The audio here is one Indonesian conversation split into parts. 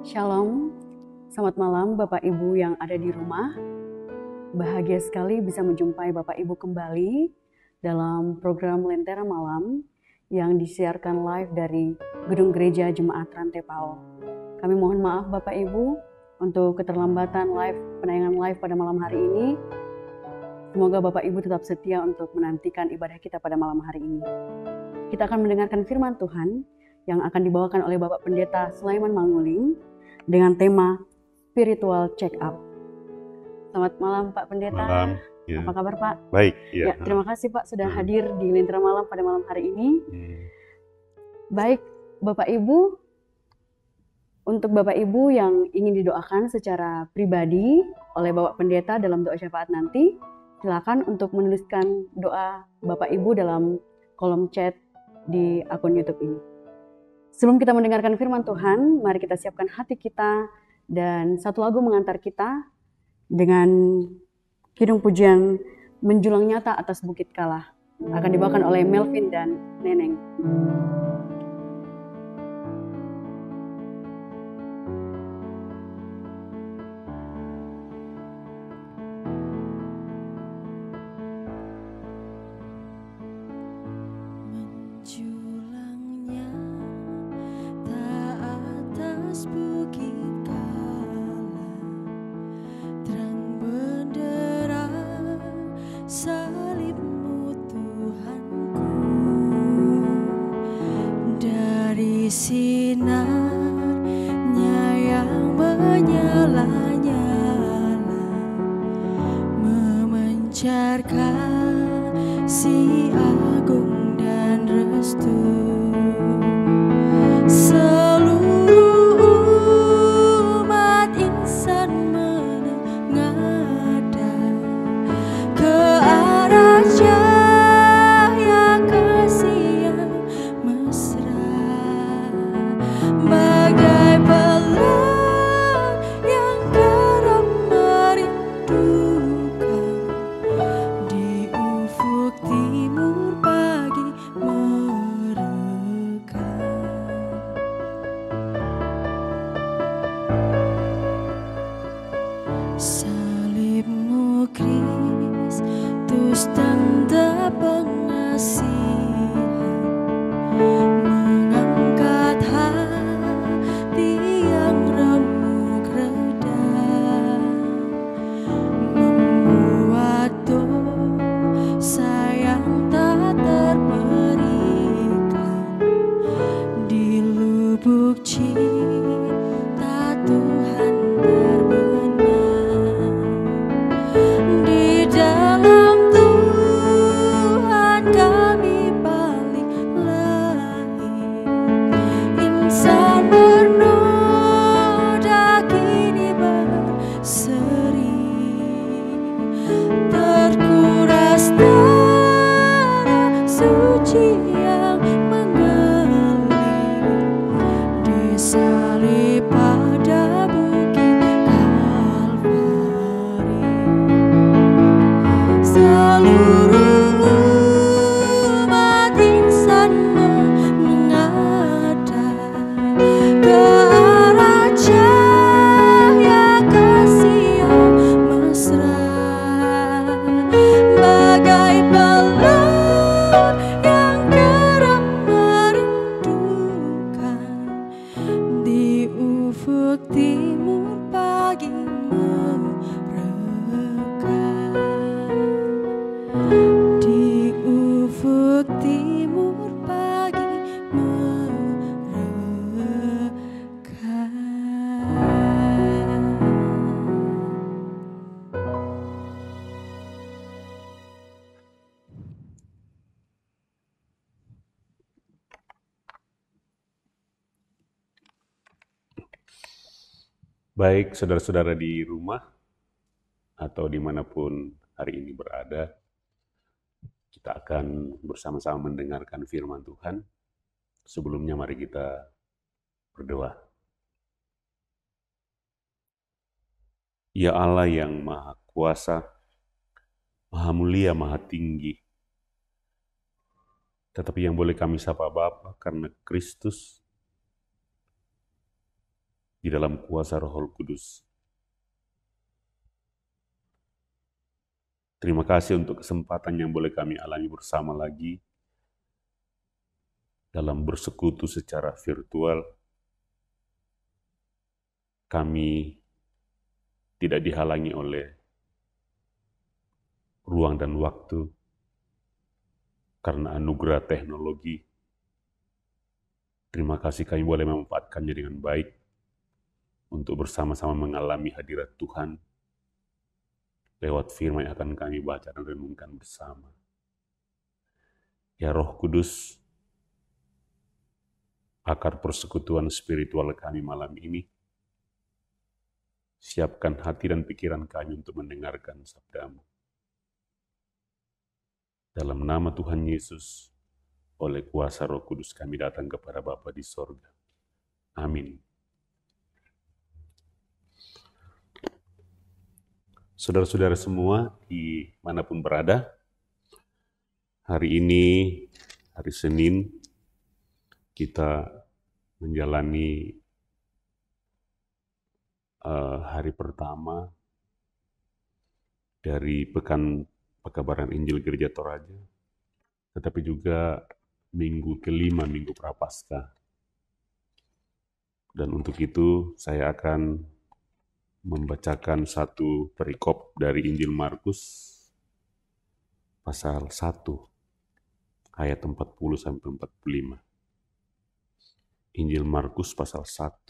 Shalom, selamat malam Bapak Ibu yang ada di rumah. Bahagia sekali bisa menjumpai Bapak Ibu kembali dalam program Lentera Malam yang disiarkan live dari Gedung Gereja Jemaat Rantepao. Kami mohon maaf Bapak Ibu untuk keterlambatan penayangan live pada malam hari ini. Semoga Bapak Ibu tetap setia untuk menantikan ibadah kita pada malam hari ini. Kita akan mendengarkan firman Tuhan yang akan dibawakan oleh Bapak Pendeta Sulaiman Manguling dengan tema Spiritual Check Up. Selamat malam Pak Pendeta. Malam. Ya. Apa kabar Pak? Baik. Ya. Terima kasih Pak sudah hadir di Lentera Malam pada malam hari ini. Baik Bapak Ibu, untuk Bapak Ibu yang ingin didoakan secara pribadi oleh Bapak Pendeta dalam doa syafaat nanti, silakan untuk menuliskan doa Bapak Ibu dalam kolom chat di akun YouTube ini. Sebelum kita mendengarkan firman Tuhan, mari kita siapkan hati kita dan satu lagu mengantar kita dengan kidung pujian Menjulang Nyata Atas Bukit Kala. Akan dibawakan oleh Melvin dan Neneng. Sinarnya yang menyala-nyala memancar kasih agung dan restu. Seluruh umat insan menengadah ke arah cahaya kasih yang mesra. Bagai pelan yang kerap merindukan di ufuk timur pagi merekah. Di ufuk timur pagi Baik, saudara-saudara di rumah atau dimanapun hari ini berada, kita akan bersama-sama mendengarkan firman Tuhan. Sebelumnya mari kita berdoa. Ya Allah yang Maha Kuasa, Maha Mulia, Maha Tinggi, tetapi yang boleh kami sapa Bapa karena Kristus di dalam kuasa Roh Kudus. Terima kasih untuk kesempatan yang boleh kami alami bersama lagi dalam bersekutu secara virtual. Kami tidak dihalangi oleh ruang dan waktu karena anugerah teknologi. Terima kasih kami boleh memanfaatkannya dengan baik untuk bersama-sama mengalami hadirat Tuhan lewat firman yang akan kami baca dan renungkan bersama. Ya Roh Kudus, akar persekutuan spiritual kami malam ini, siapkan hati dan pikiran kami untuk mendengarkan sabda-Mu. Dalam nama Tuhan Yesus, oleh kuasa Roh Kudus kami datang kepada Bapa di sorga. Amin. Saudara-saudara semua, dimanapun berada, hari ini, hari Senin, kita menjalani hari pertama dari Pekan Pekabaran Injil Gereja Toraja, tetapi juga minggu kelima, minggu Prapaskah. Dan untuk itu saya akan membacakan satu perikop dari Injil Markus pasal 1 ayat 40-45. Injil Markus pasal 1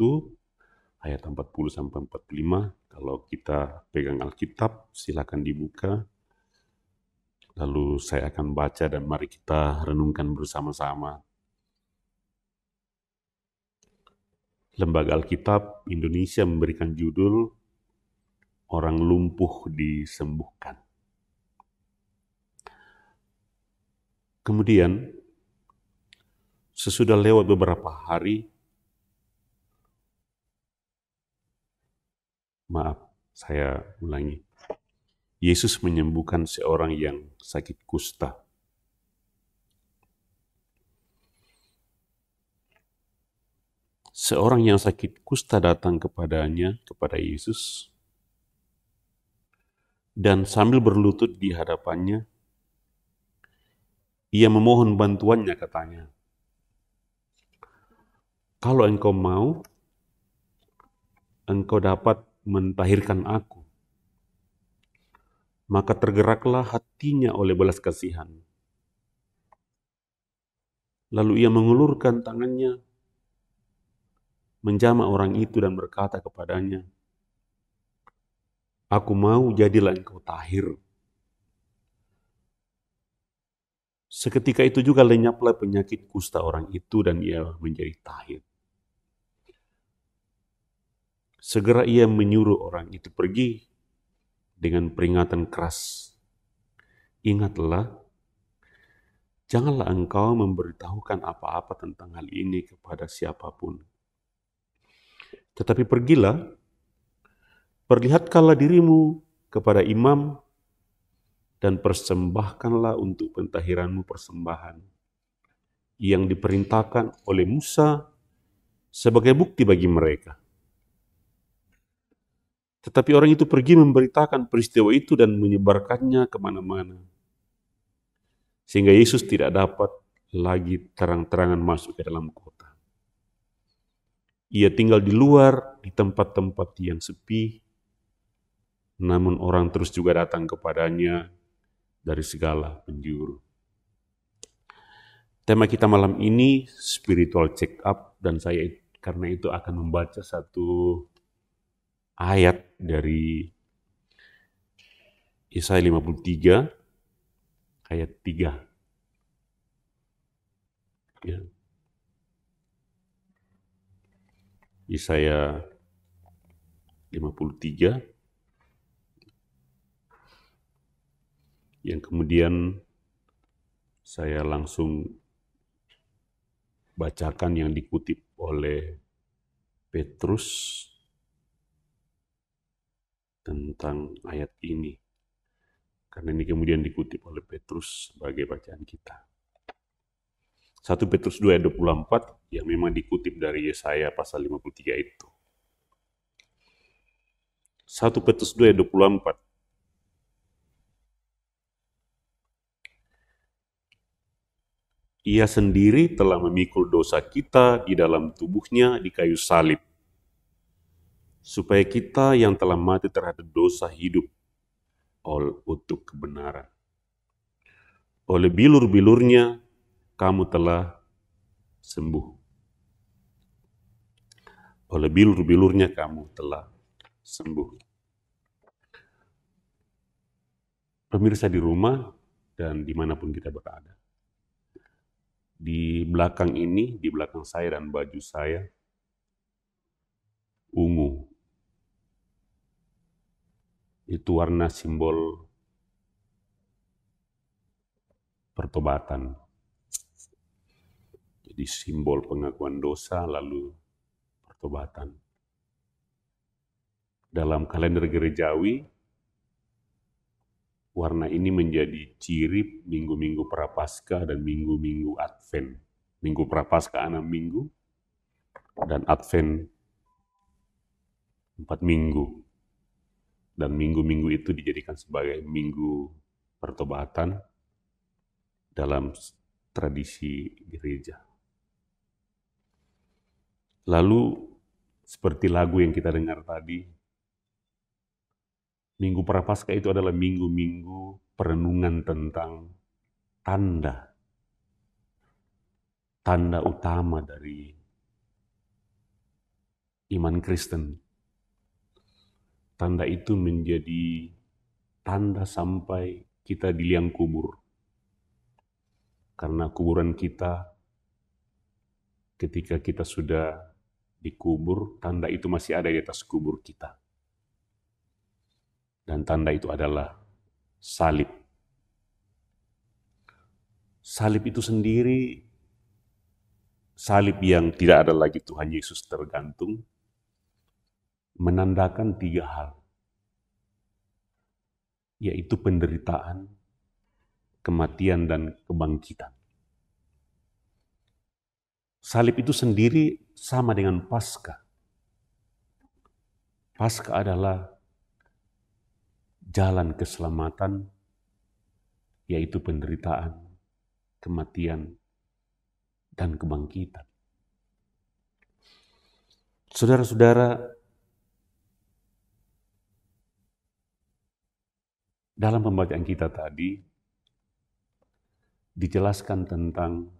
ayat 40-45. Kalau kita pegang Alkitab, silakan dibuka. Lalu saya akan baca dan mari kita renungkan bersama-sama. Lembaga Alkitab Indonesia memberikan judul Orang Lumpuh Disembuhkan. Kemudian, sesudah lewat beberapa hari, saya ulangi, Yesus menyembuhkan seorang yang sakit kusta. Seorang yang sakit kusta datang kepada Yesus, dan sambil berlutut di hadapannya, ia memohon bantuannya, katanya, "Kalau engkau mau, engkau dapat mentahirkan aku." Maka tergeraklah hatinya oleh belas kasihan. Lalu ia mengulurkan tangannya, menjamah orang itu dan berkata kepadanya, "Aku mau, jadilah engkau tahir." Seketika itu juga lenyaplah penyakit kusta orang itu dan ia menjadi tahir. Segera ia menyuruh orang itu pergi dengan peringatan keras. "Ingatlah, janganlah engkau memberitahukan apa-apa tentang hal ini kepada siapapun. Tetapi pergilah, perlihatkanlah dirimu kepada imam dan persembahkanlah untuk pentahiranmu persembahan yang diperintahkan oleh Musa sebagai bukti bagi mereka." Tetapi orang itu pergi memberitakan peristiwa itu dan menyebarkannya kemana-mana, sehingga Yesus tidak dapat lagi terang-terangan masuk ke dalam kota. Ia tinggal di luar, di tempat-tempat yang sepi, namun orang terus juga datang kepadanya dari segala penjuru. Tema kita malam ini spiritual check up, dan saya karena itu akan membaca satu ayat dari Yesaya 53 ayat 3. Ya. Yesaya 53 yang kemudian saya langsung bacakan yang dikutip oleh Petrus tentang ayat ini. Karena ini kemudian dikutip oleh Petrus sebagai bacaan kita. 1 Petrus 2 ayat 24 yang memang dikutip dari Yesaya pasal 53 itu. 1 Petrus 2 ayat 24. Ia sendiri telah memikul dosa kita di dalam tubuhnya di kayu salib, supaya kita yang telah mati terhadap dosa hidup untuk kebenaran. Oleh bilur-bilurnya kamu telah sembuh. Oleh bilur-bilurnya kamu telah sembuh. Pemirsa di rumah dan dimanapun kita berada, di belakang ini, di belakang saya dan baju saya, ungu. Itu warna simbol pertobatan. Jadi simbol pengakuan dosa lalu pertobatan. Dalam kalender gerejawi, warna ini menjadi ciri minggu-minggu Prapaskah dan minggu-minggu Advent. Minggu Prapaskah 6 minggu dan Advent 4 minggu. Dan minggu-minggu itu dijadikan sebagai minggu pertobatan dalam tradisi gereja. Lalu seperti lagu yang kita dengar tadi, Minggu Prapaskah itu adalah minggu-minggu perenungan tentang tanda utama dari iman Kristen. Tanda itu menjadi tanda sampai kita di liang kubur. Karena kuburan kita, ketika kita sudah dikubur, tanda itu masih ada di atas kubur kita. Dan tanda itu adalah salib. Salib itu sendiri, salib yang tidak ada lagi Tuhan Yesus tergantung, menandakan 3 hal, yaitu penderitaan, kematian, dan kebangkitan. Salib itu sendiri sama dengan Paskah. Paskah adalah jalan keselamatan, yaitu penderitaan, kematian, dan kebangkitan. Saudara-saudara, dalam pembacaan kita tadi, dijelaskan tentang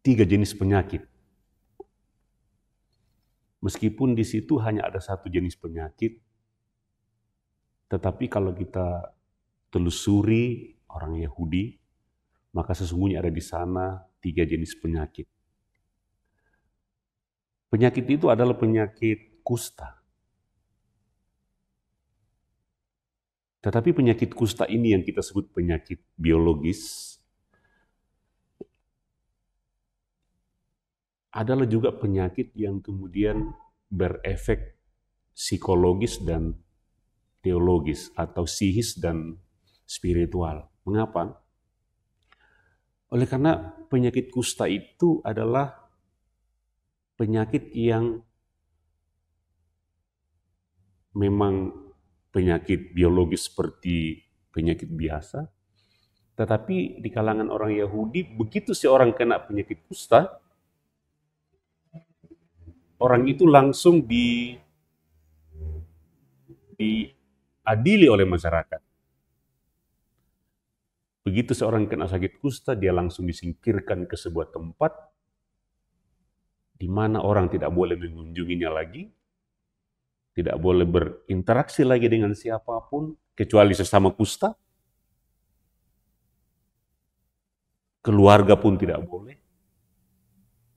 3 jenis penyakit. Meskipun di situ hanya ada 1 jenis penyakit, tetapi kalau kita telusuri orang Yahudi, maka sesungguhnya ada di sana 3 jenis penyakit. Penyakit itu adalah penyakit kusta. Tetapi penyakit kusta ini yang kita sebut penyakit biologis adalah juga penyakit yang kemudian berefek psikologis dan teologis atau psikis dan spiritual. Mengapa? Oleh karena penyakit kusta itu adalah penyakit yang memang penyakit biologis seperti penyakit biasa, tetapi di kalangan orang Yahudi, begitu seorang kena penyakit kusta, orang itu langsung diadili oleh masyarakat. Begitu seorang kena sakit kusta, dia langsung disingkirkan ke sebuah tempat di mana orang tidak boleh mengunjunginya lagi, tidak boleh berinteraksi lagi dengan siapapun, kecuali sesama kusta. Keluarga pun tidak boleh.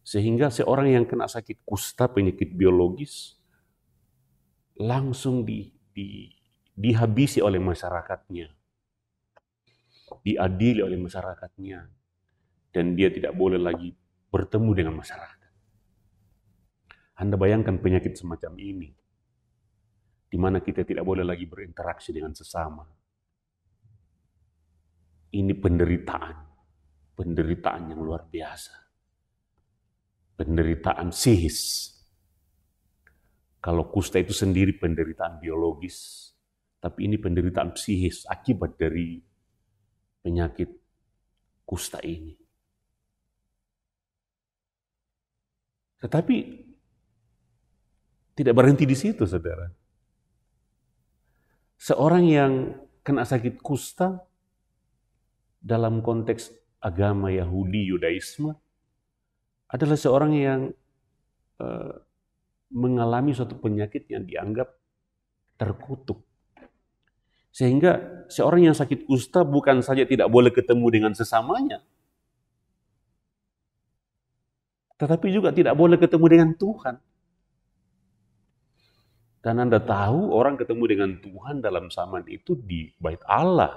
Sehingga seorang yang kena sakit kusta, penyakit biologis, langsung dihabisi oleh masyarakatnya. Diadili oleh masyarakatnya. Dan dia tidak boleh lagi bertemu dengan masyarakat. Anda bayangkan penyakit semacam ini, di mana kita tidak boleh lagi berinteraksi dengan sesama. Ini penderitaan yang luar biasa. Penderitaan psikis. Kalau kusta itu sendiri penderitaan biologis, tapi ini penderitaan psikis akibat dari penyakit kusta ini. Tetapi tidak berhenti di situ, saudara. Seorang yang kena sakit kusta dalam konteks agama Yahudi, Yudaisme, adalah seorang yang mengalami suatu penyakit yang dianggap terkutuk. Sehingga seorang yang sakit kusta bukan saja tidak boleh ketemu dengan sesamanya, tetapi juga tidak boleh ketemu dengan Tuhan. Dan Anda tahu orang ketemu dengan Tuhan dalam zaman itu di bait Allah.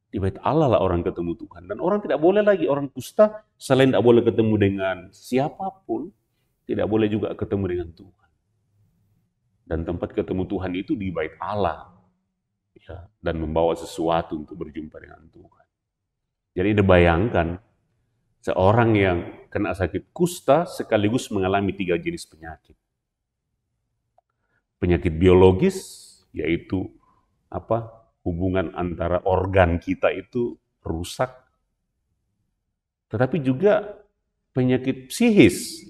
Di bait Allah lah orang ketemu Tuhan. Dan orang tidak boleh lagi, orang kusta selain tidak boleh ketemu dengan siapapun, tidak boleh juga ketemu dengan Tuhan. Dan tempat ketemu Tuhan itu di bait Allah. Ya, dan membawa sesuatu untuk berjumpa dengan Tuhan. Jadi Anda bayangkan, seorang yang kena sakit kusta sekaligus mengalami 3 jenis penyakit. Penyakit biologis, yaitu hubungan antara organ kita itu rusak. Tetapi juga penyakit psikis,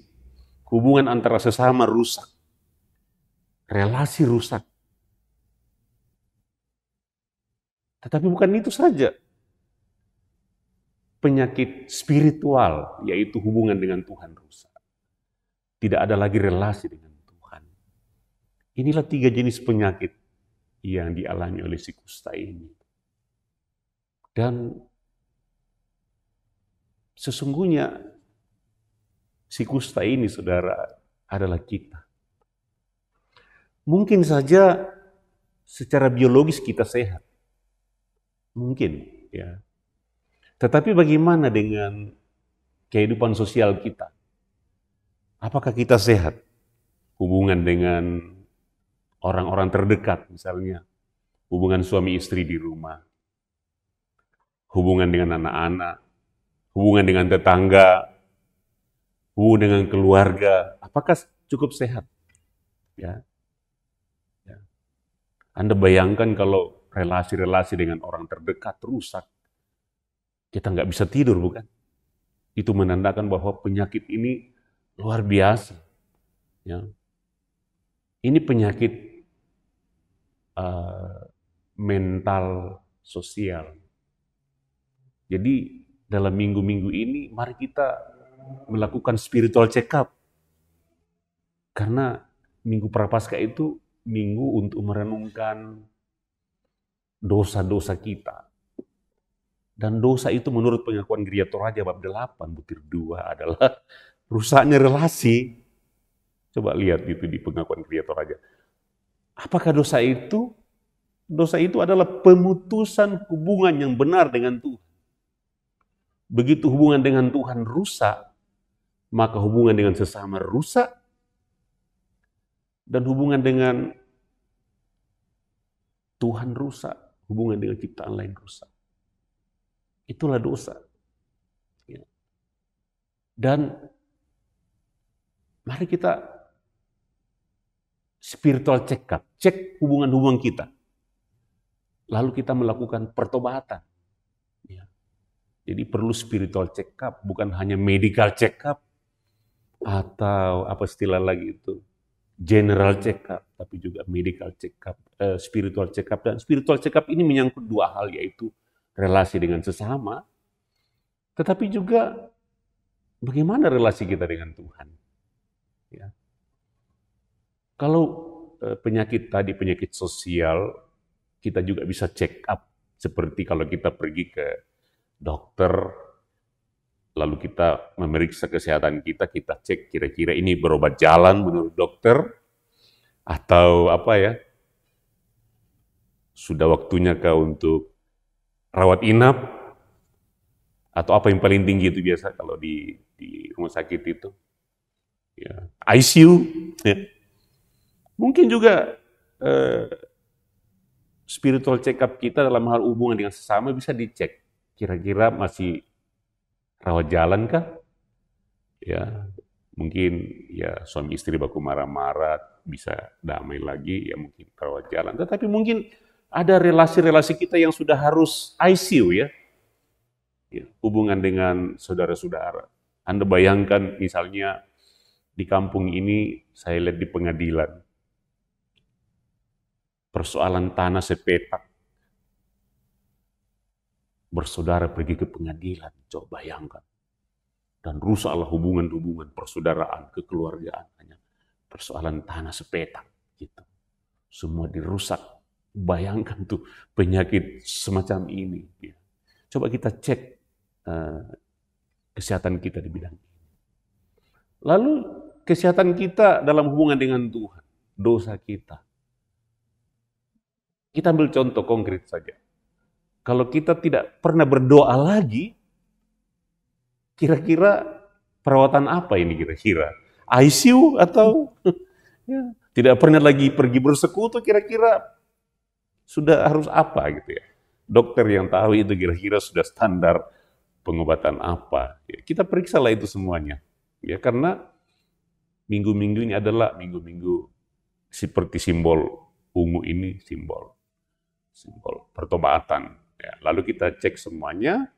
hubungan antara sesama rusak. Relasi rusak. Tetapi bukan itu saja. Penyakit spiritual, yaitu hubungan dengan Tuhan rusak. Tidak ada lagi relasi dengan Tuhan. Inilah 3 jenis penyakit yang dialami oleh si kusta ini. Dan sesungguhnya si kusta ini, saudara, adalah kita. Mungkin saja secara biologis kita sehat. Mungkin, ya. Tetapi bagaimana dengan kehidupan sosial kita? Apakah kita sehat? Hubungan dengan orang-orang terdekat, misalnya hubungan suami istri di rumah, hubungan dengan anak-anak, hubungan dengan tetangga, hubungan dengan keluarga, apakah cukup sehat? Ya. Anda bayangkan kalau relasi-relasi dengan orang terdekat rusak, kita nggak bisa tidur, bukan? Itu menandakan bahwa penyakit ini luar biasa. Ya. Ini penyakit mental sosial. Jadi dalam minggu-minggu ini mari kita melakukan spiritual check up. Karena minggu Prapaskah itu minggu untuk merenungkan dosa-dosa kita. Dan dosa itu menurut pengakuan Gereja Toraja bab 8 butir 2 adalah rusaknya relasi. Coba lihat itu di pengakuan Gereja Toraja. Apakah dosa itu? Dosa itu adalah pemutusan hubungan yang benar dengan Tuhan. Begitu hubungan dengan Tuhan rusak, maka hubungan dengan sesama rusak, dan hubungan dengan Tuhan rusak, hubungan dengan ciptaan lain rusak. Itulah dosa. Dan mari kita spiritual check up, cek hubungan-hubungan kita. Lalu kita melakukan pertobatan. Ya. Jadi perlu spiritual check up, bukan hanya medical check up, atau apa istilah lagi itu, general check up, tapi juga medical check up, spiritual check up. Dan spiritual check up ini menyangkut dua hal, yaitu relasi dengan sesama, tetapi juga bagaimana relasi kita dengan Tuhan. Ya. Kalau penyakit tadi, penyakit sosial, kita juga bisa check up. Seperti kalau kita pergi ke dokter, lalu kita memeriksa kesehatan kita, kita cek kira-kira ini berobat jalan menurut dokter, atau apa ya, sudah waktunya kau untuk rawat inap, atau apa yang paling tinggi itu biasa kalau di rumah sakit itu, ya, ICU. Ya. Mungkin juga spiritual check up kita dalam hal hubungan dengan sesama bisa dicek. Kira-kira masih rawat jalan kah? Ya, mungkin ya suami istri baku marah-marah, bisa damai lagi, ya mungkin rawat jalan. Tetapi mungkin ada relasi-relasi kita yang sudah harus ICU ya. Ya, hubungan dengan saudara-saudara. Anda bayangkan misalnya di kampung ini, saya lihat di pengadilan, persoalan tanah sepetak, bersaudara pergi ke pengadilan, coba bayangkan. Dan rusaklah hubungan-hubungan persaudaraan, kekeluargaan, hanya persoalan tanah sepetak gitu. Semua dirusak. Bayangkan tuh penyakit semacam ini. Ya. Coba kita cek kesehatan kita di bidang ini. Lalu kesehatan kita dalam hubungan dengan Tuhan, dosa kita. Kita ambil contoh konkret saja. Kalau kita tidak pernah berdoa lagi, kira-kira perawatan apa ini kira-kira? ICU atau ya, tidak pernah lagi pergi bersekutu, kira-kira sudah harus apa gitu ya? Dokter yang tahu itu kira-kira sudah standar pengobatan apa. Ya, kita periksalah itu semuanya. Ya, karena minggu-minggu ini adalah minggu-minggu seperti simbol ungu ini, simbol pertobatan. Ya, lalu kita cek semuanya,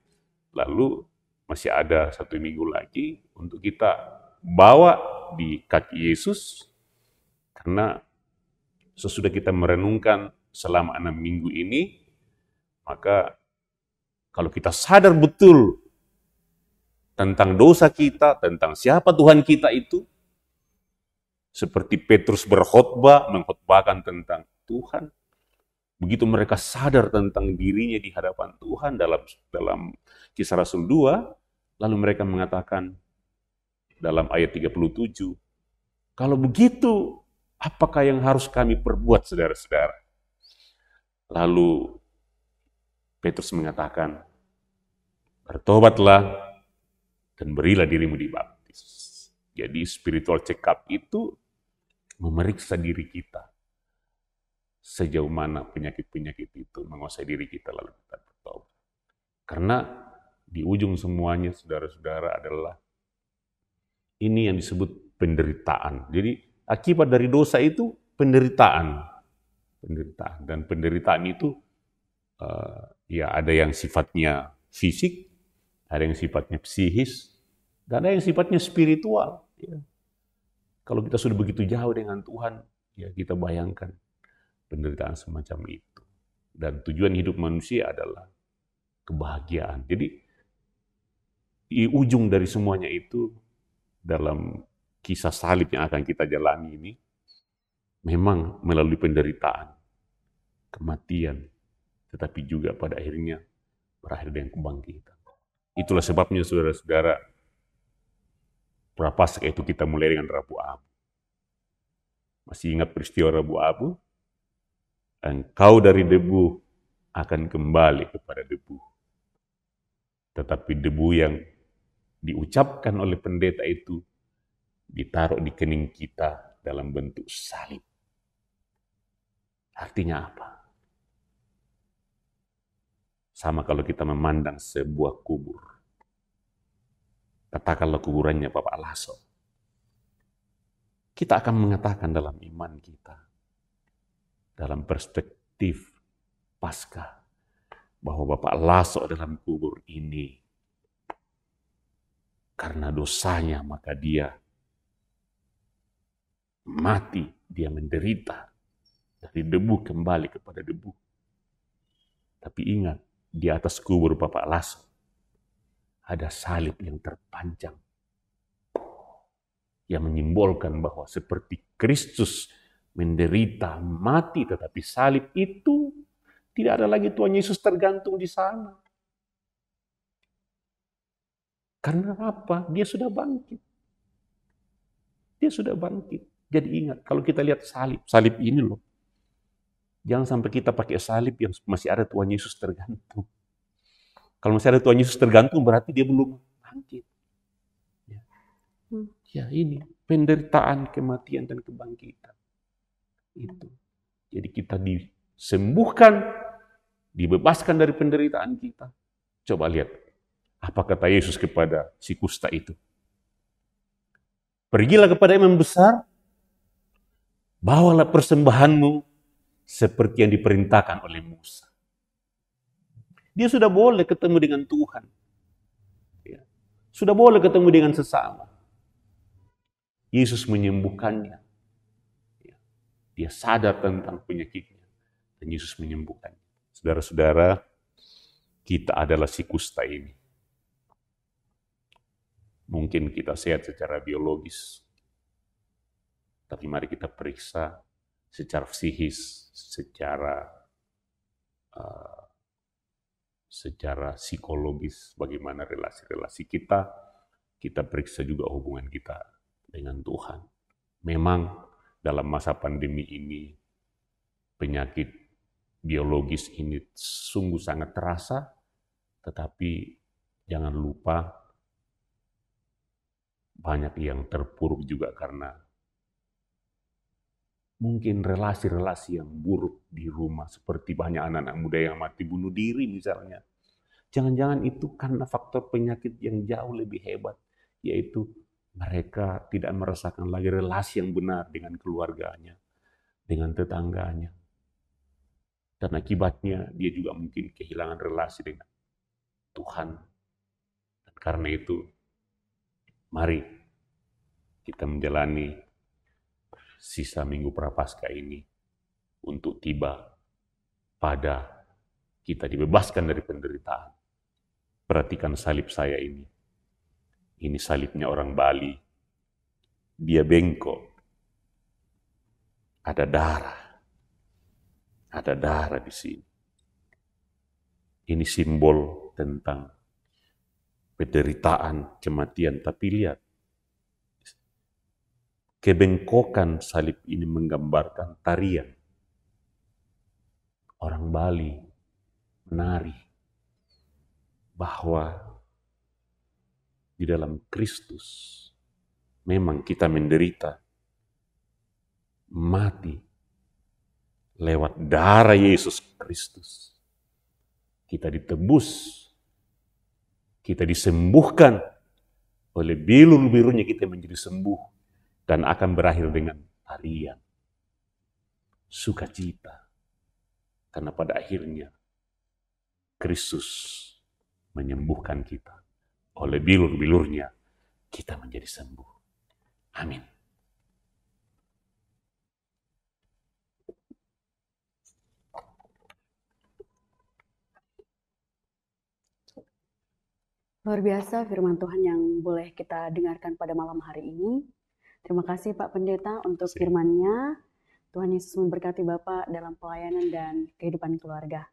lalu masih ada 1 minggu lagi untuk kita bawa di kaki Yesus, karena sesudah kita merenungkan selama 6 minggu ini, maka kalau kita sadar betul tentang dosa kita, tentang siapa Tuhan kita itu, seperti Petrus berkhotbah, mengkhotbahkan tentang Tuhan, begitu mereka sadar tentang dirinya di hadapan Tuhan dalam Kisah Rasul 2, lalu mereka mengatakan dalam ayat 37, kalau begitu, apakah yang harus kami perbuat, saudara-saudara? Lalu Petrus mengatakan, bertobatlah dan berilah dirimu dibaptis. Jadi spiritual check up itu memeriksa diri kita. Sejauh mana penyakit-penyakit itu menguasai diri kita, lalu kita bertobat. Karena di ujung semuanya, saudara-saudara, adalah ini yang disebut penderitaan. Jadi akibat dari dosa itu penderitaan. Dan penderitaan itu ya ada yang sifatnya fisik, ada yang sifatnya psikis, dan ada yang sifatnya spiritual. Ya. Kalau kita sudah begitu jauh dengan Tuhan, ya kita bayangkan penderitaan semacam itu. Dan tujuan hidup manusia adalah kebahagiaan. Jadi di ujung dari semuanya itu, dalam kisah salib yang akan kita jalani ini, memang melalui penderitaan, kematian, tetapi juga pada akhirnya berakhir dengan kebangkitan. Itulah sebabnya saudara-saudara, Prapaskah itu kita mulai dengan Rabu Abu. Masih ingat peristiwa Rabu Abu? Engkau dari debu akan kembali kepada debu. Tetapi debu yang diucapkan oleh pendeta itu ditaruh di kening kita dalam bentuk salib. Artinya apa? Sama kalau kita memandang sebuah kubur. Katakanlah kuburannya Bapak Lasso. Kita akan mengatakan dalam iman kita, dalam perspektif Paskah, bahwa Bapak Lasso dalam kubur ini, karena dosanya maka dia mati, dia menderita. Dari debu kembali kepada debu. Tapi ingat, di atas kubur Bapak Lasso ada salib yang terpanjang. Yang menyimbolkan bahwa seperti Kristus menderita, mati, tetapi salib itu tidak ada lagi Tuhan Yesus tergantung di sana. Karena apa? Dia sudah bangkit. Dia sudah bangkit. Jadi ingat, kalau kita lihat salib ini loh. Jangan sampai kita pakai salib yang masih ada Tuhan Yesus tergantung. Kalau masih ada Tuhan Yesus tergantung, berarti dia belum bangkit. Ya ini, penderitaan, kematian, dan kebangkitan. Itu. Jadi kita disembuhkan, dibebaskan dari penderitaan kita. Coba lihat, apa kata Yesus kepada si kusta itu? Pergilah kepada imam besar, bawalah persembahanmu seperti yang diperintahkan oleh Musa. Dia sudah boleh ketemu dengan Tuhan. Ya. Sudah boleh ketemu dengan sesama. Yesus menyembuhkannya. Ya. Dia sadar tentang penyakitnya. Dan Yesus menyembuhkannya. Saudara-saudara, kita adalah si kusta ini. Mungkin kita sehat secara biologis. Tapi mari kita periksa secara psikis, secara psikologis, bagaimana relasi-relasi kita. Kita periksa juga hubungan kita dengan Tuhan. Memang dalam masa pandemi ini, penyakit biologis ini sungguh sangat terasa, tetapi jangan lupa banyak yang terpuruk juga karena mungkin relasi-relasi yang buruk di rumah, seperti banyak anak-anak muda yang mati bunuh diri misalnya. Jangan-jangan itu karena faktor penyakit yang jauh lebih hebat, yaitu mereka tidak merasakan lagi relasi yang benar dengan keluarganya, dengan tetangganya. Dan akibatnya dia juga mungkin kehilangan relasi dengan Tuhan. Dan karena itu, mari kita menjalani sisa Minggu Prapaskah ini untuk tiba pada kita dibebaskan dari penderitaan. Perhatikan salib saya ini. Ini salibnya orang Bali. Dia bengkok. Ada darah. Ada darah di sini. Ini simbol tentang penderitaan, kematian. Tapi lihat, kebengkokan salib ini menggambarkan tarian. Orang Bali menari bahwa di dalam Kristus memang kita menderita, mati lewat darah Yesus Kristus. Kita ditebus, kita disembuhkan oleh bilur-bilurnya, kita menjadi sembuh dan akan berakhir dengan tarian, sukacita. Karena pada akhirnya Kristus menyembuhkan kita. Oleh bilur-bilurnya kita menjadi sembuh. Amin. Luar biasa firman Tuhan yang boleh kita dengarkan pada malam hari ini. Terima kasih Pak Pendeta untuk firman-Nya. Tuhan Yesus memberkati Bapak dalam pelayanan dan kehidupan keluarga.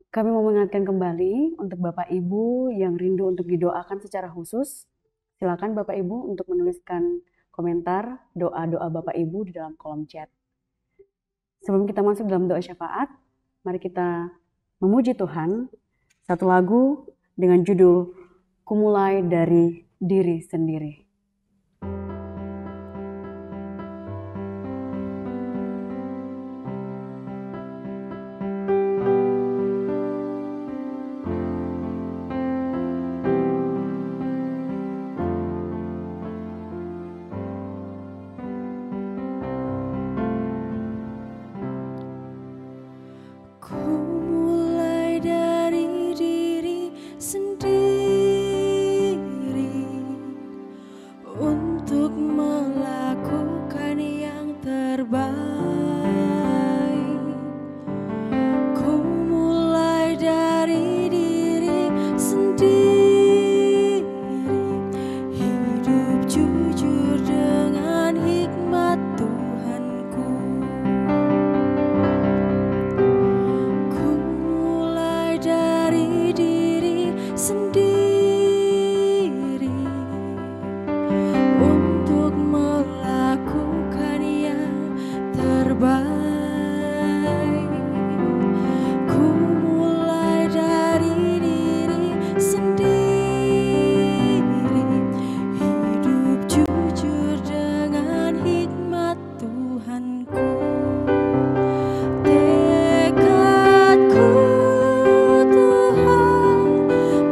Kami mau mengingatkan kembali untuk Bapak Ibu yang rindu untuk didoakan secara khusus. Silakan Bapak Ibu untuk menuliskan komentar doa-doa Bapak Ibu di dalam kolom chat. Sebelum kita masuk dalam doa syafaat, mari kita memuji Tuhan. Satu lagu dengan judul Kumulai dari Diri Sendiri. terbaik. Ku mulai dari diri sendiri, hidup jujur dengan hikmat Tuhanku. Tekadku Tuhan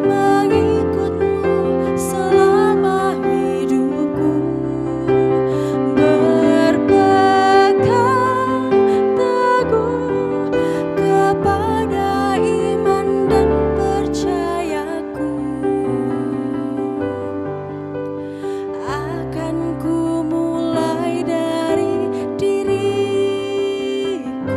mengikut-Mu selama hidupku, berpegang teguh kepada iman dan percayaku. Akan ku mulai dari diriku,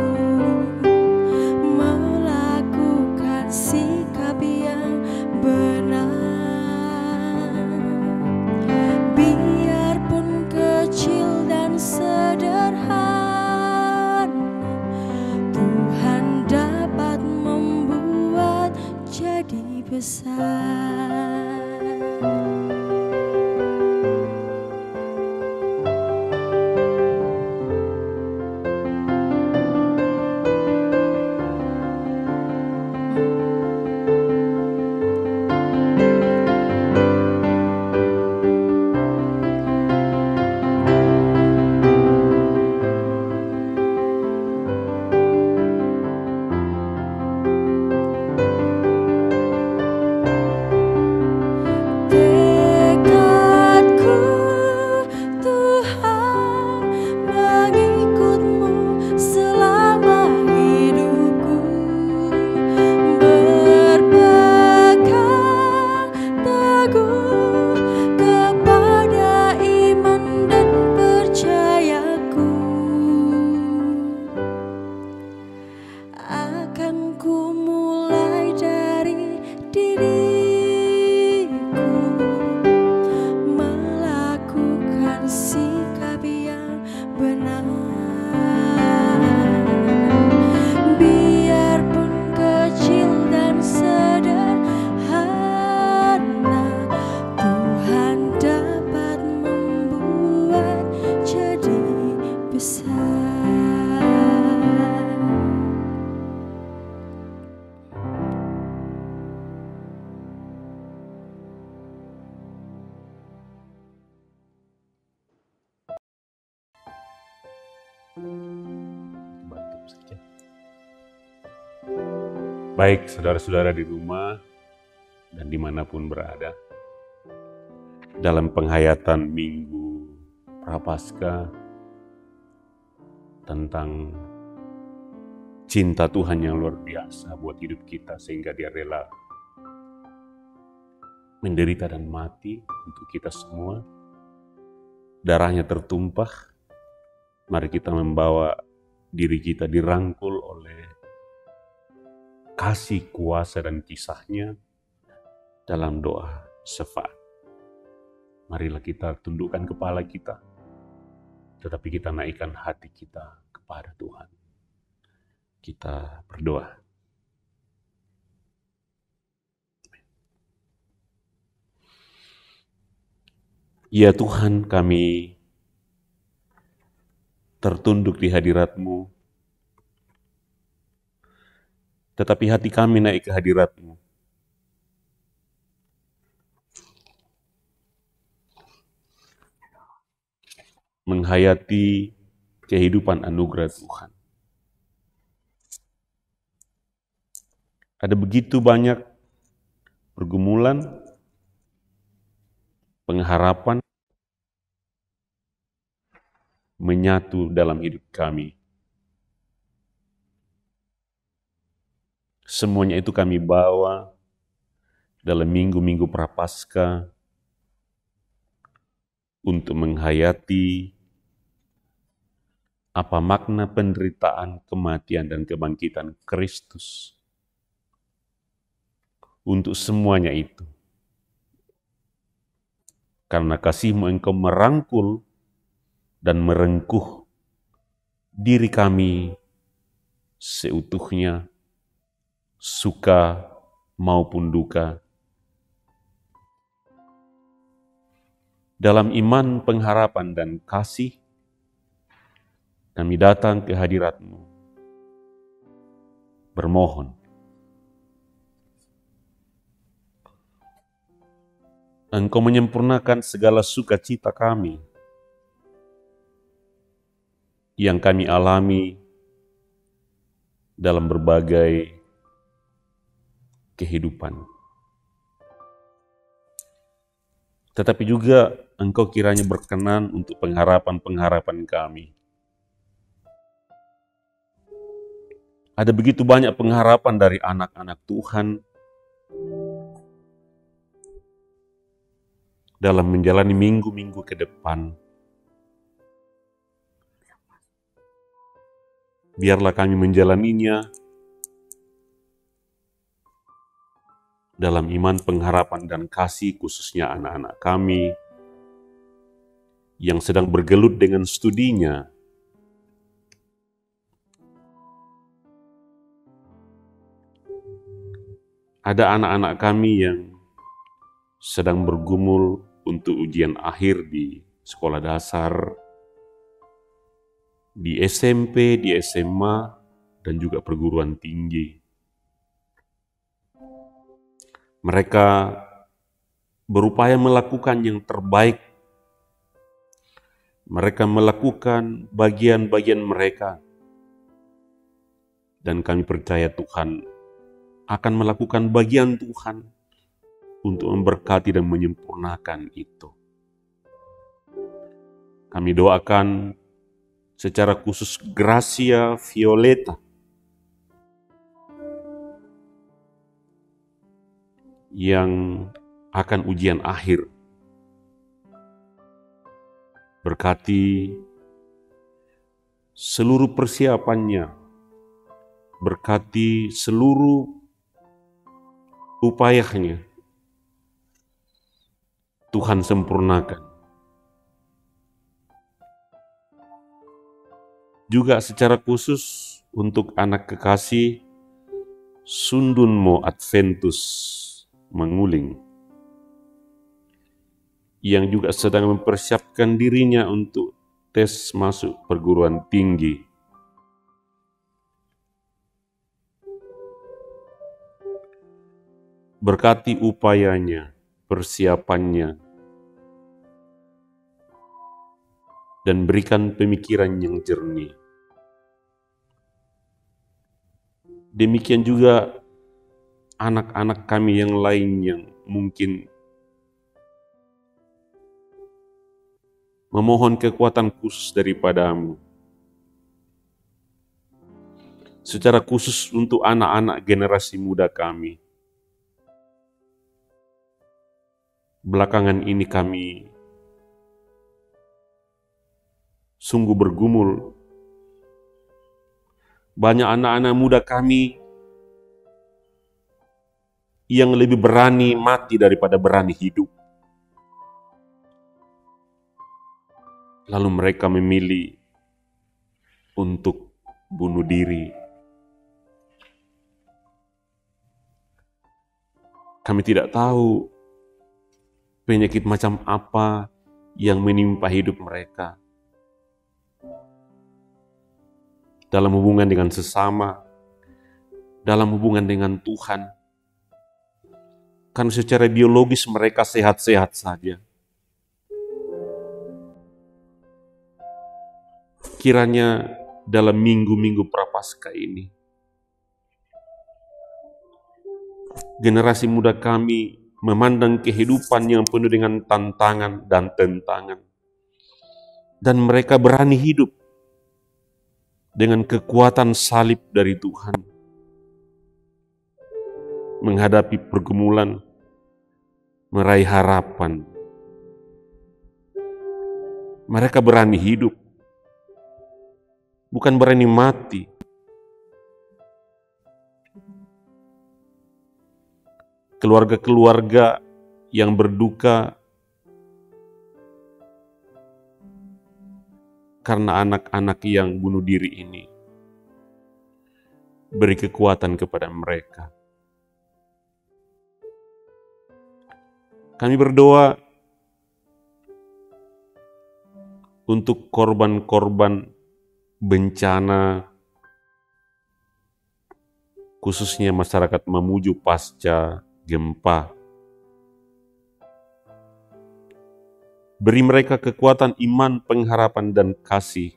melakukan sikap yang benar. Biarpun kecil dan sederhana, Tuhan dapat membuat jadi besar. Tekadku Tuhan mengikut-Mu selama hidupku, berpegang teguh kepada iman dan percayaku. Akan ku mulai dari diriku, melakukan sikap yang benar. Biarpun kecil dan sederhana, Tuhan dapat membuat jadi besar. Bantu saja. Baik saudara-saudara di rumah dan dimanapun berada, dalam penghayatan Minggu Prapaskah tentang cinta Tuhan yang luar biasa buat hidup kita sehingga Dia rela menderita dan mati untuk kita semua, darahnya tertumpah. Mari kita membawa diri kita dirangkul oleh kasih, kuasa, dan kisah-Nya dalam doa syafaat. Marilah kita tundukkan kepala kita, tetapi kita naikkan hati kita kepada Tuhan. Kita berdoa. Ya Tuhan, kami tertunduk di hadirat-Mu, tetapi hati kami naik ke hadirat-Mu. Menghayati kehidupan anugerah Tuhan. Ada begitu banyak pergumulan, pengharapan, menyatu dalam hidup kami. Semuanya itu kami bawa dalam minggu-minggu Prapaskah untuk menghayati apa makna penderitaan, kematian, dan kebangkitan Kristus. Untuk semuanya itu, karena kasih-Mu Engkau merangkul dan merengkuh diri kami seutuhnya, suka maupun duka. Dalam iman, pengharapan, dan kasih, kami datang ke hadirat-Mu, bermohon. Engkau menyempurnakan segala sukacita kami yang kami alami dalam berbagai kehidupan. Tetapi juga Engkau kiranya berkenan untuk pengharapan-pengharapan kami. Ada begitu banyak pengharapan dari anak-anak Tuhan dalam menjalani minggu-minggu ke depan. Biarlah kami menjalaninya dalam iman, pengharapan, dan kasih, khususnya anak-anak kami yang sedang bergelut dengan studinya. Ada anak-anak kami yang sedang bergumul untuk ujian akhir di sekolah dasar, di SMP, di SMA, dan juga perguruan tinggi. Mereka berupaya melakukan yang terbaik. Mereka melakukan bagian-bagian mereka. Dan kami percaya Tuhan akan melakukan bagian Tuhan untuk memberkati dan menyempurnakan itu. Kami doakan secara khusus Gracia Violeta yang akan ujian akhir. Berkati seluruh persiapannya, berkati seluruh upayanya. Tuhan sempurnakan. Juga secara khusus untuk anak kekasih Sundunmo Adventus Menguling, yang juga sedang mempersiapkan dirinya untuk tes masuk perguruan tinggi. Berkati upayanya, persiapannya, dan berikan pemikiran yang jernih. Demikian juga anak-anak kami yang lain yang mungkin memohon kekuatan khusus daripada-Mu. Secara khusus untuk anak-anak generasi muda kami. Belakangan ini kami sungguh bergumul. Banyak anak-anak muda kami yang lebih berani mati daripada berani hidup. Lalu mereka memilih untuk bunuh diri. Kami tidak tahu penyakit macam apa yang menimpa hidup mereka. Dalam hubungan dengan sesama, dalam hubungan dengan Tuhan. Karena secara biologis mereka sehat-sehat saja. Kiranya dalam minggu-minggu Prapaskah ini, generasi muda kami memandang kehidupan yang penuh dengan tantangan dan tentangan. Dan mereka berani hidup dengan kekuatan salib dari Tuhan. Menghadapi pergumulan, meraih harapan. Mereka berani hidup, bukan berani mati. Keluarga-keluarga yang berduka karena anak-anak yang bunuh diri ini, beri kekuatan kepada mereka. Kami berdoa untuk korban-korban bencana, khususnya masyarakat Mamuju pasca gempa. Beri mereka kekuatan iman, pengharapan, dan kasih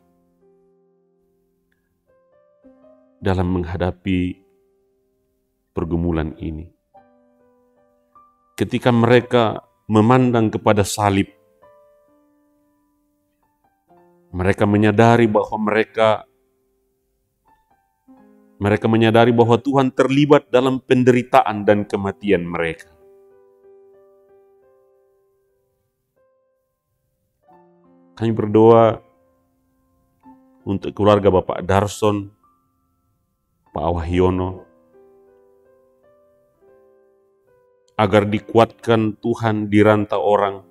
dalam menghadapi pergumulan ini. Ketika mereka memandang kepada salib, mereka menyadari bahwa mereka menyadari bahwa Tuhan terlibat dalam penderitaan dan kematian mereka. Kami berdoa untuk keluarga Bapak Darson, Pak Wahyono, agar dikuatkan Tuhan di rantau orang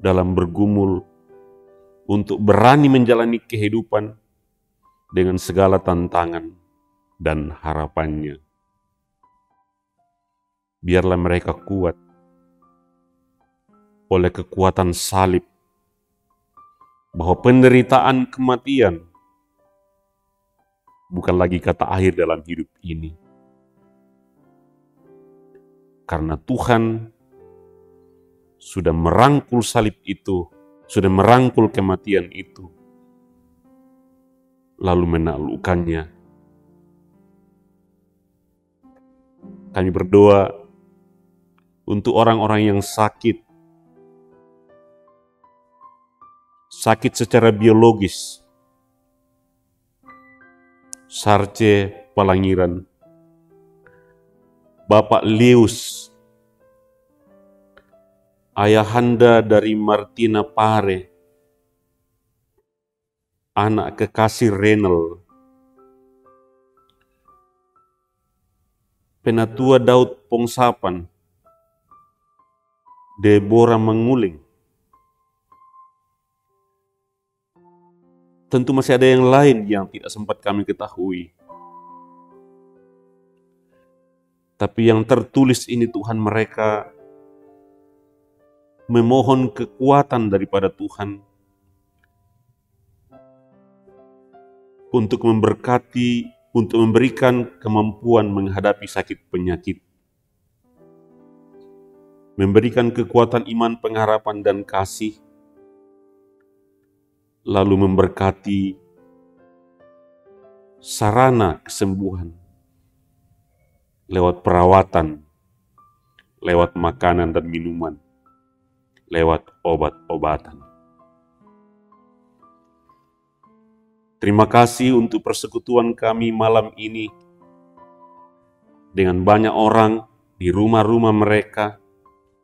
dalam bergumul untuk berani menjalani kehidupan dengan segala tantangan dan harapannya. Biarlah mereka kuat oleh kekuatan salib, bahwa penderitaan kematian bukan lagi kata akhir dalam hidup ini. Karena Tuhan sudah merangkul salib itu, sudah merangkul kematian itu, lalu menaklukkannya. Kami berdoa untuk orang-orang yang sakit secara biologis, Sarce Palangiran, Bapak Leus, ayahanda dari Martina Pare, anak kekasih Renal, Penatua Daud Pongsapan, Deborah Menguling. Tentu masih ada yang lain yang tidak sempat kami ketahui. Tapi yang tertulis ini Tuhan, mereka memohon kekuatan daripada Tuhan untuk memberkati, untuk memberikan kemampuan menghadapi sakit penyakit. Memberikan kekuatan iman, pengharapan, dan kasih. Lalu memberkati sarana kesembuhan lewat perawatan, lewat makanan dan minuman, lewat obat-obatan. Terima kasih untuk persekutuan kami malam ini dengan banyak orang di rumah-rumah mereka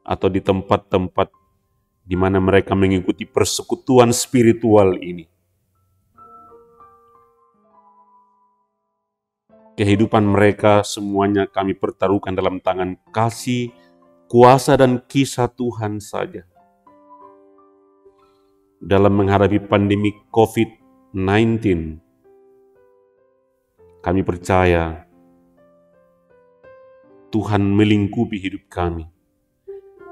atau di tempat-tempat di mana mereka mengikuti persekutuan spiritual ini. Kehidupan mereka semuanya kami pertaruhkan dalam tangan kasih, kuasa, dan kisah Tuhan saja. Dalam menghadapi pandemi COVID-19, kami percaya Tuhan melingkupi hidup kami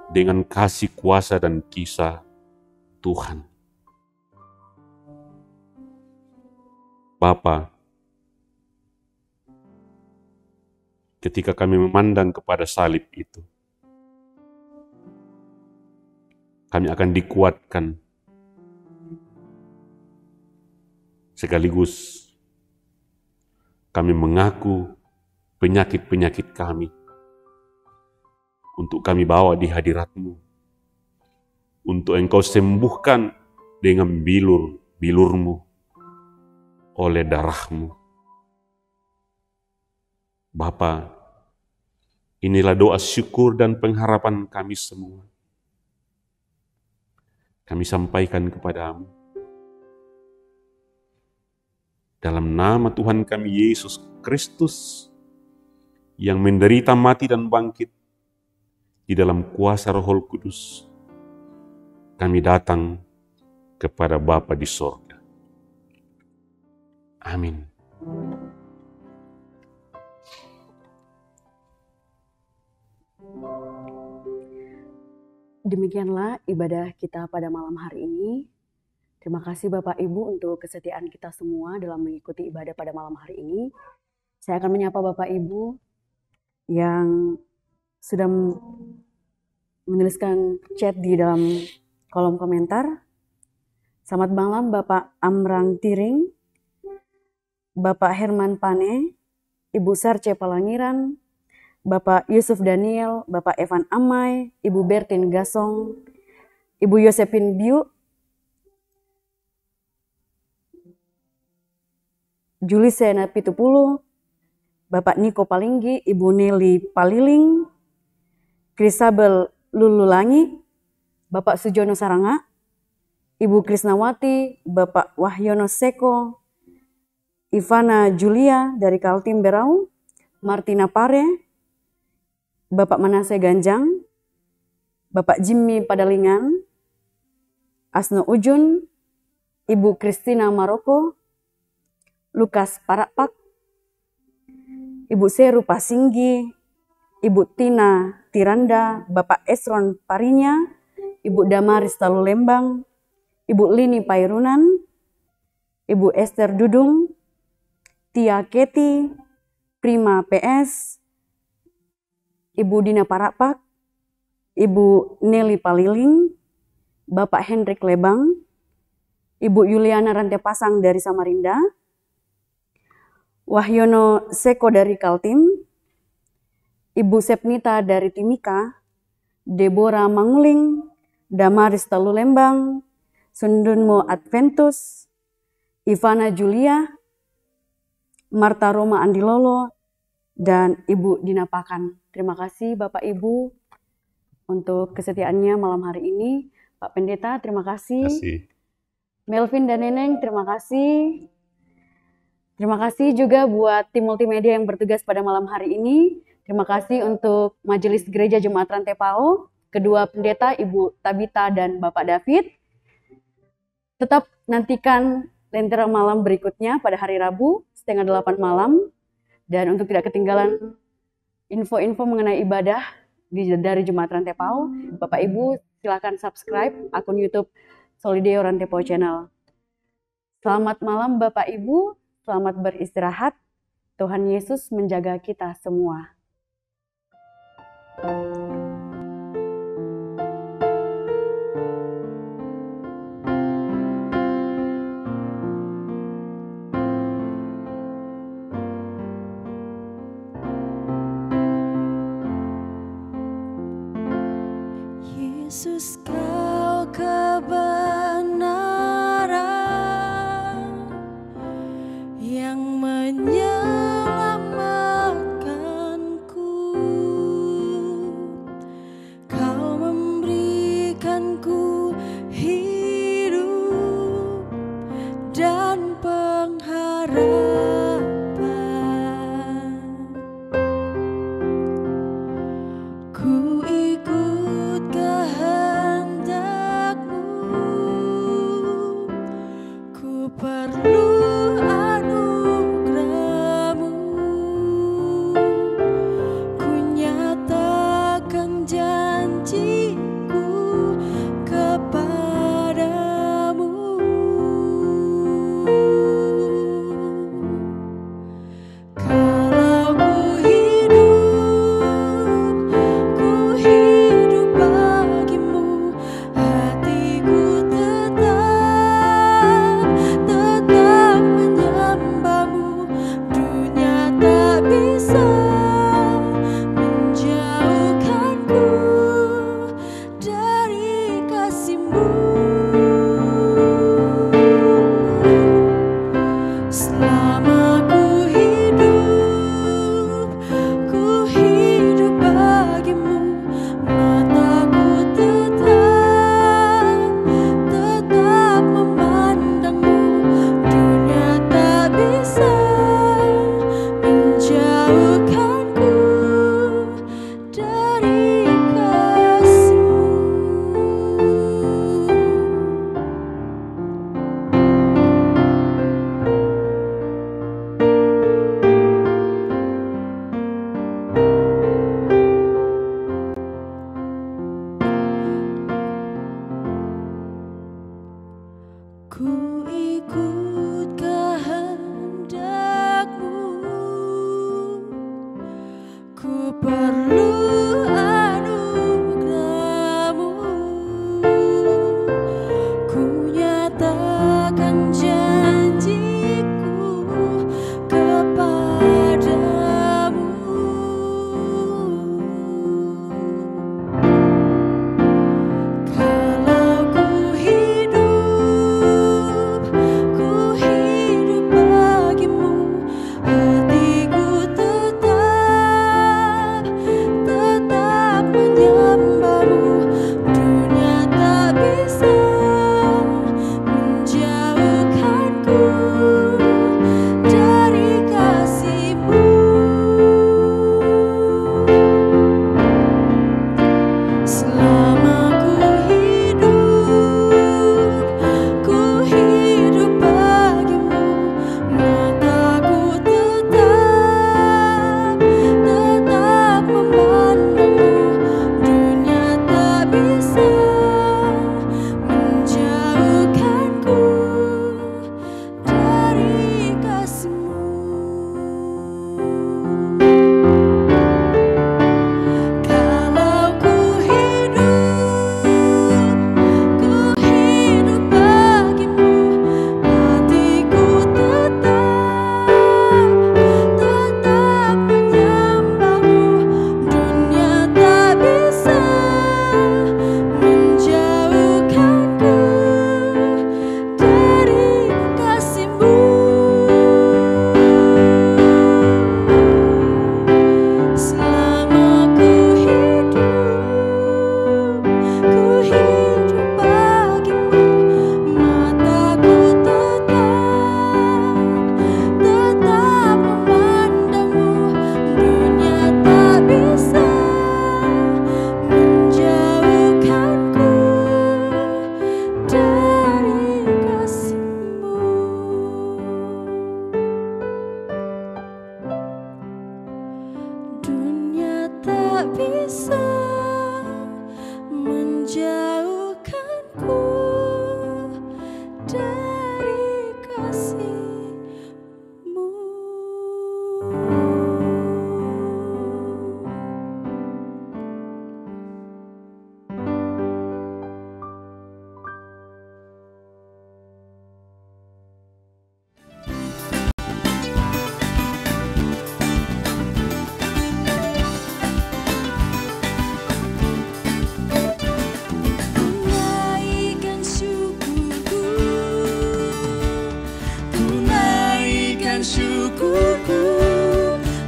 dengan kasih, kuasa, dan kisah Tuhan. Bapa, ketika kami memandang kepada salib itu, kami akan dikuatkan sekaligus kami mengaku penyakit-penyakit kami untuk kami bawa di hadirat-Mu, untuk Engkau sembuhkan dengan bilur-bilur-Mu oleh darah-Mu. Bapa, inilah doa syukur dan pengharapan kami semua. Kami sampaikan kepada-Mu. Dalam nama Tuhan kami Yesus Kristus, yang menderita, mati, dan bangkit, di dalam kuasa Roh Kudus, kami datang kepada Bapa di sorga. Amin. Demikianlah ibadah kita pada malam hari ini. Terima kasih Bapak Ibu untuk kesetiaan kita semua dalam mengikuti ibadah pada malam hari ini. Saya akan menyapa Bapak Ibu yang sudah menuliskan chat di dalam kolom komentar. Selamat malam Bapak Amrang Tiring, Bapak Herman Pane, Ibu Sarce Palangiran, Bapak Yusuf Daniel, Bapak Evan Amai, Ibu Bertin Gasong, Ibu Yosepin Biu, Julisena Pitupulu, Bapak Niko Palinggi, Ibu Nelly Paliling, Krisabel Lululangi, Bapak Sujono Saranga, Ibu Krisnawati, Bapak Wahyono Seko, Ivana Julia dari Kaltim Berau, Martina Pare, Bapak Manase Ganjang, Bapak Jimmy Padalingan, Asno Ujun, Ibu Kristina Maroko, Lukas Parakpak, Ibu Seru Pasinggi, Ibu Tina Tiranda, Bapak Esron Parinya, Ibu Damaris Talulembang, Ibu Lini Pairunan, Ibu Esther Dudung, Tia Keti, Prima PS, Ibu Dina Parakpak, Ibu Nelly Paliling, Bapak Hendrik Lebang, Ibu Yuliana Rantepasang dari Samarinda, Wahyono Seko dari Kaltim, Ibu Sepnita dari Timika, Deborah Manguling, Damaris Talulembang, Sundunmo Adventus, Ivana Julia, Marta Roma Andilolo, dan Ibu Dina Pakan. Terima kasih Bapak Ibu untuk kesetiaannya malam hari ini. Pak Pendeta, terima kasih. Melvin dan Neneng, terima kasih. Terima kasih juga buat tim multimedia yang bertugas pada malam hari ini. Terima kasih untuk Majelis Gereja Jemaat Rantai Pao, kedua pendeta Ibu Tabita dan Bapak David. Tetap nantikan Lentera Malam berikutnya pada hari Rabu setengah 8 malam. Dan untuk tidak ketinggalan info-info mengenai ibadah dari Jemaat Rantai Pao, Bapak Ibu silakan subscribe akun YouTube Solideo Rantai Pao Channel. Selamat malam Bapak Ibu, selamat beristirahat. Tuhan Yesus menjaga kita semua. Yesus, kau kebenaran yang menyelamatkanku. Kau memberikanku hidup dan pengharapan. Ku ikut kehendak ikut kehendak-Mu. Ku perlu anugerah-Mu. Ku nyatakan janjiku kepadamu. Kalau ku hidup bagimu, hatiku tetap menyembah-Mu. Dunia tak bisa menjauhkanku dari kasih-Mu. Selama ku hidup bagimu, mataku tetap memandang-Mu. Dunia tak bisa menjauhkanku dari kasih-Mu. Kalau ku hidup bagimu, hatiku tetap menyembah-Mu. Dunia tak bisa menjauhkanku dari kasih-Mu. Selama ku hidup bagimu, mataku tetap memandang-Mu. Dunia tak bisa menjauhkanku dari kasih-Mu. Dunia tak bisa menjauhkanku dari kasih-Mu. Tunaikan syukurku, tunaikan syukurku.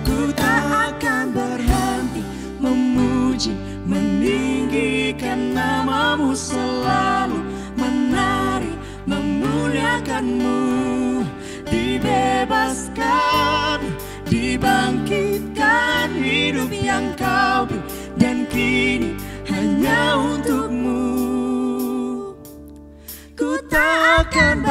Ku tak akan berhenti memuji, meninggikan nama-Mu, selalu menari, memuliakan-Mu. Dibebaskan, dibangkitkan hidup yang Kau beri, dan kini hanya untuk-Mu. Ku tak akan